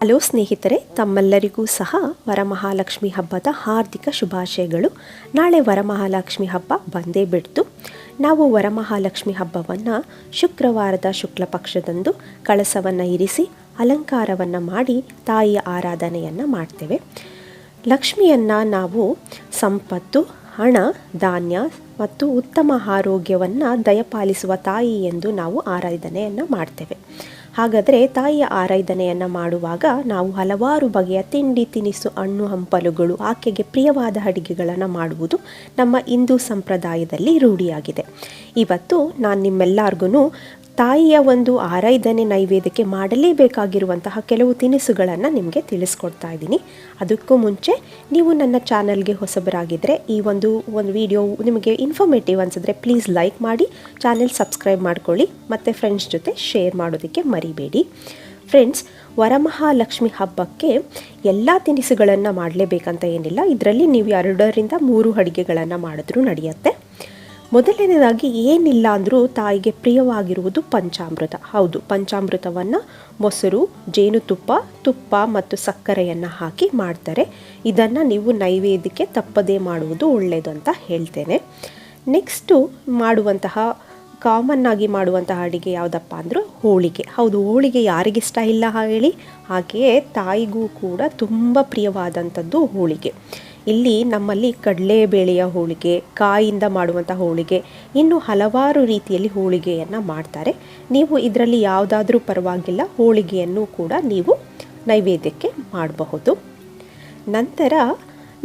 Hello ಸ್ನೇಹಿತರೆ, ತಮ್ಮೆಲ್ಲರಿಗೂ ಸಹ ವರಮಹಾಲಕ್ಷ್ಮಿ ಹಬ್ಬದ ಹಾರ್ದಿಕ ಶುಭಾಶಯಗಳು. ನಾಳೆ ವರಮಹಾಲಕ್ಷ್ಮಿ ಹಬ್ಬ ಬಂದೇ ಬಿಡ್ತು. ನಾವು ವರಮಹಾಲಕ್ಷ್ಮಿ ಹಬ್ಬವನ್ನು ಶುಕ್ರವಾರದ ಶುಕ್ಲ ಪಕ್ಷದಂದು ಕಳಸವನ್ನು ಇರಿಸಿ ಅಲಂಕಾರವನ್ನು ಮಾಡಿ ತಾಯಿಯ ಆರಾಧನೆಯನ್ನು ಮಾಡ್ತೇವೆ. ಲಕ್ಷ್ಮಿಯನ್ನು ನಾವು ಸಂಪತ್ತು, ಹಣ, ಧಾನ್ಯ ಮತ್ತು ಉತ್ತಮ ಆರೋಗ್ಯವನ್ನು ದಯಪಾಲಿಸುವ ತಾಯಿ ಎಂದು ನಾವು ಆರಾಧನೆಯನ್ನು ಮಾಡ್ತೇವೆ. ಹಾಗಾದರೆ ತಾಯಿಯ ಆರಾಧನೆಯನ್ನು ಮಾಡುವಾಗ ನಾವು ಹಲವಾರು ಬಗೆಯ ತಿಂಡಿ ತಿನಿಸು, ಹಣ್ಣು ಹಂಪಲುಗಳು, ಆಕೆಗೆ ಪ್ರಿಯವಾದ ಅಡಿಗೆಗಳನ್ನು ಮಾಡುವುದು ನಮ್ಮ ಹಿಂದೂ ಸಂಪ್ರದಾಯದಲ್ಲಿ ರೂಢಿಯಾಗಿದೆ. ಇವತ್ತು ನಾನು ನಿಮ್ಮೆಲ್ಲರಿಗೂ ತಾಯಿಯ ಒಂದು ಆರಾಧನೆ ನೈವೇದ್ಯಕ್ಕೆ ಮಾಡಲೇಬೇಕಾಗಿರುವಂತಹ ಕೆಲವು ತಿನಿಸುಗಳನ್ನು ನಿಮಗೆ ತಿಳಿಸ್ಕೊಡ್ತಾ ಇದ್ದೀನಿ. ಅದಕ್ಕೂ ಮುಂಚೆ ನೀವು ನನ್ನ ಚಾನಲ್ಗೆ ಹೊಸಬರಾಗಿದ್ದರೆ ಈ ಒಂದು ವಿಡಿಯೋ ನಿಮಗೆ ಇನ್ಫಾರ್ಮೇಟಿವ್ ಅನಿಸಿದ್ರೆ ಪ್ಲೀಸ್ ಲೈಕ್ ಮಾಡಿ, ಚಾನೆಲ್ ಸಬ್ಸ್ಕ್ರೈಬ್ ಮಾಡ್ಕೊಳ್ಳಿ ಮತ್ತು ಫ್ರೆಂಡ್ಸ್ ಜೊತೆ ಶೇರ್ ಮಾಡೋದಕ್ಕೆ ಮರಿಬೇಡಿ. ಫ್ರೆಂಡ್ಸ್, ವರಮಹಾಲಕ್ಷ್ಮಿ ಹಬ್ಬಕ್ಕೆ ಎಲ್ಲ ತಿನಿಸುಗಳನ್ನು ಮಾಡಲೇಬೇಕಂತ ಏನಿಲ್ಲ. ಇದರಲ್ಲಿ ನೀವು 2ರಿಂದ 3 ಅಡುಗೆಗಳನ್ನು ಮಾಡಿದ್ರೂ ನಡೆಯುತ್ತೆ. ಮೊದಲನೇದಾಗಿ ಏನಿಲ್ಲ ಅಂದರೂ ತಾಯಿಗೆ ಪ್ರಿಯವಾಗಿರುವುದು ಪಂಚಾಮೃತ. ಹೌದು, ಪಂಚಾಮೃತವನ್ನು ಮೊಸರು, ಜೇನುತುಪ್ಪ, ತುಪ್ಪ ಮತ್ತು ಸಕ್ಕರೆಯನ್ನು ಹಾಕಿ ಮಾಡ್ತಾರೆ. ಇದನ್ನು ನೀವು ನೈವೇದ್ಯಕ್ಕೆ ತಪ್ಪದೇ ಮಾಡುವುದು ಒಳ್ಳೆಯದು ಅಂತ ಹೇಳ್ತೇನೆ. ನೆಕ್ಸ್ಟು ಕಾಮನ್ ಆಗಿ ಮಾಡುವಂತಹ ಅಡುಗೆ ಯಾವುದಪ್ಪ ಅಂದರೂ ಹೋಳಿಗೆ. ಹೌದು, ಹೋಳಿಗೆ ಯಾರಿಗಿಷ್ಟ ಇಲ್ಲ ಹೇಳಿ? ಹಾಗೆಯೇ ತಾಯಿಗೂ ಕೂಡ ತುಂಬ ಪ್ರಿಯವಾದಂಥದ್ದು ಹೋಳಿಗೆ. ಇಲ್ಲಿ ನಮ್ಮಲ್ಲಿ ಕಡಲೆಬೇಳೆಯ ಹೋಳಿಗೆ, ಕಾಯಿಂದ ಮಾಡುವಂಥ ಹೋಳಿಗೆ, ಇನ್ನು ಹಲವಾರು ರೀತಿಯಲ್ಲಿ ಹೋಳಿಗೆಯನ್ನು ಮಾಡ್ತಾರೆ. ನೀವು ಇದರಲ್ಲಿ ಯಾವುದಾದ್ರೂ ಪರವಾಗಿಲ್ಲ, ಹೋಳಿಗೆಯನ್ನು ಕೂಡ ನೀವು ನೈವೇದ್ಯಕ್ಕೆ ಮಾಡಬಹುದು. ನಂತರ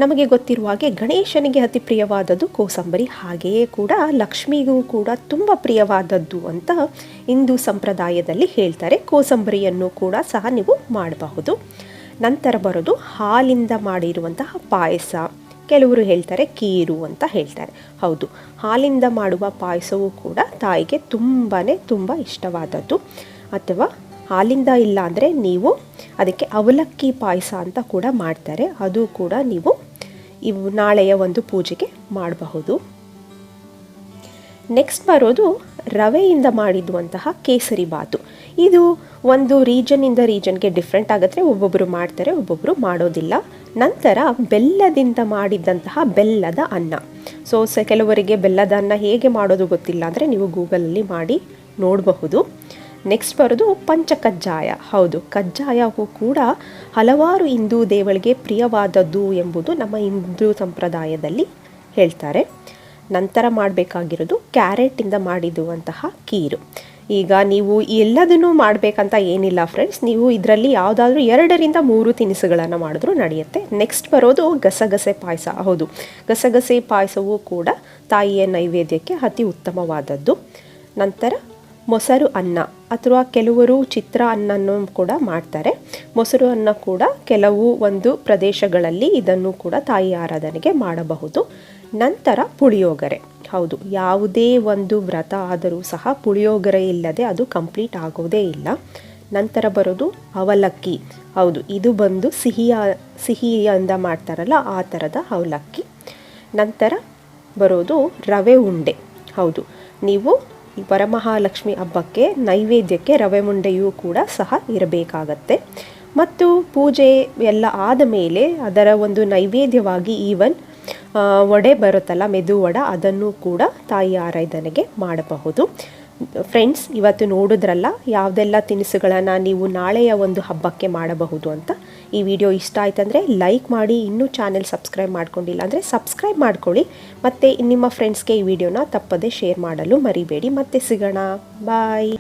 ನಮಗೆ ಗೊತ್ತಿರುವ ಹಾಗೆ ಗಣೇಶನಿಗೆ ಅತಿ ಪ್ರಿಯವಾದದ್ದು ಕೋಸಂಬರಿ. ಹಾಗೆಯೇ ಕೂಡ ಲಕ್ಷ್ಮಿಗೂ ಕೂಡ ತುಂಬ ಪ್ರಿಯವಾದದ್ದು ಅಂತ ಹಿಂದೂ ಸಂಪ್ರದಾಯದಲ್ಲಿ ಹೇಳ್ತಾರೆ. ಕೋಸಂಬರಿಯನ್ನು ಕೂಡ ಸಹ ನೀವು ಮಾಡಬಹುದು. ನಂತರ ಬರೋದು ಹಾಲಿಂದ ಮಾಡಿರುವಂತಹ ಪಾಯಸ. ಕೆಲವರು ಹೇಳ್ತಾರೆ ಕೀರು ಅಂತ ಹೇಳ್ತಾರೆ. ಹೌದು, ಹಾಲಿಂದ ಮಾಡುವ ಪಾಯಸವೂ ಕೂಡ ತಾಯಿಗೆ ತುಂಬ ಇಷ್ಟವಾದದ್ದು. ಅಥವಾ ಹಾಲಿಂದ ಇಲ್ಲ ಅಂದರೆ ನೀವು ಅದಕ್ಕೆ ಅವಲಕ್ಕಿ ಪಾಯಸ ಅಂತ ಕೂಡ ಮಾಡ್ತಾರೆ. ಅದು ಕೂಡ ನೀವು ನಾಳೆಯ ಒಂದು ಪೂಜೆಗೆ ಮಾಡಬಹುದು. ನೆಕ್ಸ್ಟ್ ಬರೋದು ರವೆಯಿಂದ ಮಾಡಿರುವಂತಹ ಕೇಸರಿ ಬಾತು. ಇದು ಒಂದು ರೀಜನ್ನಿಂದ ರೀಜನ್ಗೆ ಡಿಫ್ರೆಂಟ್ ಆಗುತ್ತೆ. ಒಬ್ಬೊಬ್ಬರು ಮಾಡ್ತಾರೆ, ಒಬ್ಬೊಬ್ಬರು ಮಾಡೋದಿಲ್ಲ. ನಂತರ ಬೆಲ್ಲದಿಂದ ಮಾಡಿದಂತಹ ಬೆಲ್ಲದ ಅನ್ನ. ಕೆಲವರಿಗೆ ಬೆಲ್ಲದ ಅನ್ನ ಹೇಗೆ ಮಾಡೋದು ಗೊತ್ತಿಲ್ಲ ಅಂದರೆ ನೀವು ಗೂಗಲಲ್ಲಿ ಮಾಡಿ ನೋಡಬಹುದು. ನೆಕ್ಸ್ಟ್ ಬರೋದು ಪಂಚಕಜ್ಜಾಯ. ಹೌದು, ಕಜ್ಜಾಯವೂ ಕೂಡ ಹಲವಾರು ಹಿಂದೂ ದೇವರಿಗೆ ಪ್ರಿಯವಾದದ್ದು ಎಂಬುದು ನಮ್ಮ ಹಿಂದೂ ಸಂಪ್ರದಾಯದಲ್ಲಿ ಹೇಳ್ತಾರೆ. ನಂತರ ಮಾಡಬೇಕಾಗಿರೋದು ಕ್ಯಾರೆಟಿಂದ ಮಾಡಿರುವಂತಹ ಕೀರು. ಈಗ ನೀವು ಎಲ್ಲದನ್ನೂ ಮಾಡಬೇಕಂತ ಏನಿಲ್ಲ ಫ್ರೆಂಡ್ಸ್, ನೀವು ಇದರಲ್ಲಿ ಯಾವುದಾದ್ರೂ 2ರಿಂದ 3 ತಿನಿಸುಗಳನ್ನು ಮಾಡಿದ್ರೂ ನಡೆಯುತ್ತೆ. ನೆಕ್ಸ್ಟ್ ಬರೋದು ಗಸಗಸೆ ಪಾಯಸ. ಹೌದು, ಗಸಗಸೆ ಪಾಯಸವೂ ಕೂಡ ತಾಯಿಯ ನೈವೇದ್ಯಕ್ಕೆ ಅತಿ ಉತ್ತಮವಾದದ್ದು. ನಂತರ ಮೊಸರು ಅನ್ನ, ಅಥವಾ ಕೆಲವರು ಚಿತ್ರ ಅನ್ನನೂ ಕೂಡ ಮಾಡ್ತಾರೆ. ಮೊಸರು ಅನ್ನ ಕೂಡ ಕೆಲವು ಒಂದು ಪ್ರದೇಶಗಳಲ್ಲಿ ಇದನ್ನು ಕೂಡ ತಾಯಿ ಆರಾಧನೆಗೆ ಮಾಡಬಹುದು. ನಂತರ ಪುಳಿಯೋಗರೆ. ಹೌದು, ಯಾವುದೇ ಒಂದು ವ್ರತ ಆದರೂ ಸಹ ಪುಳಿಯೋಗರೆ ಇಲ್ಲದೆ ಅದು ಕಂಪ್ಲೀಟ್ ಆಗೋದೇ ಇಲ್ಲ. ನಂತರ ಬರೋದು ಅವಲಕ್ಕಿ. ಹೌದು, ಇದು ಬಂದು ಸಿಹಿಯಿಂದ ಮಾಡ್ತಾರಲ್ಲ ಆ ಥರದ ಅವಲಕ್ಕಿ. ನಂತರ ಬರೋದು ರವೆ ಉಂಡೆ. ಹೌದು, ನೀವು ವರಮಹಾಲಕ್ಷ್ಮಿ ಹಬ್ಬಕ್ಕೆ ನೈವೇದ್ಯಕ್ಕೆ ರವೆ ಉಂಡೆಯೂ ಕೂಡ ಸಹ ಇರಬೇಕಾಗತ್ತೆ. ಮತ್ತು ಪೂಜೆ ಎಲ್ಲ ಆದ ಮೇಲೆ ಅದರ ಒಂದು ನೈವೇದ್ಯವಾಗಿ ಈವನ್ ವಡೆ ಬರುತ್ತಲ್ಲ, ಮೆದು ವಡೆ, ಅದನ್ನು ಕೂಡ ತಾಯಿ ಆರಾಧನೆಗೆ ಮಾಡಬಹುದು. ಫ್ರೆಂಡ್ಸ್, ಇವತ್ತು ನೋಡಿದ್ರಲ್ಲ ಯಾವುದೆಲ್ಲ ತಿನಿಸುಗಳನ್ನು ನೀವು ನಾಳೆಯ ಒಂದು ಹಬ್ಬಕ್ಕೆ ಮಾಡಬಹುದು ಅಂತ. ಈ ವಿಡಿಯೋ ಇಷ್ಟ ಆಯ್ತಂದರೆ ಲೈಕ್ ಮಾಡಿ, ಇನ್ನೂ ಚಾನೆಲ್ ಸಬ್ಸ್ಕ್ರೈಬ್ ಮಾಡ್ಕೊಂಡಿಲ್ಲ ಅಂದರೆ ಸಬ್ಸ್ಕ್ರೈಬ್ ಮಾಡ್ಕೊಳ್ಳಿ. ಮತ್ತು ನಿಮ್ಮ ಫ್ರೆಂಡ್ಸ್ಗೆ ಈ ವಿಡಿಯೋನ ತಪ್ಪದೇ ಶೇರ್ ಮಾಡಲು ಮರಿಬೇಡಿ. ಮತ್ತೆ ಸಿಗೋಣ, ಬಾಯ್.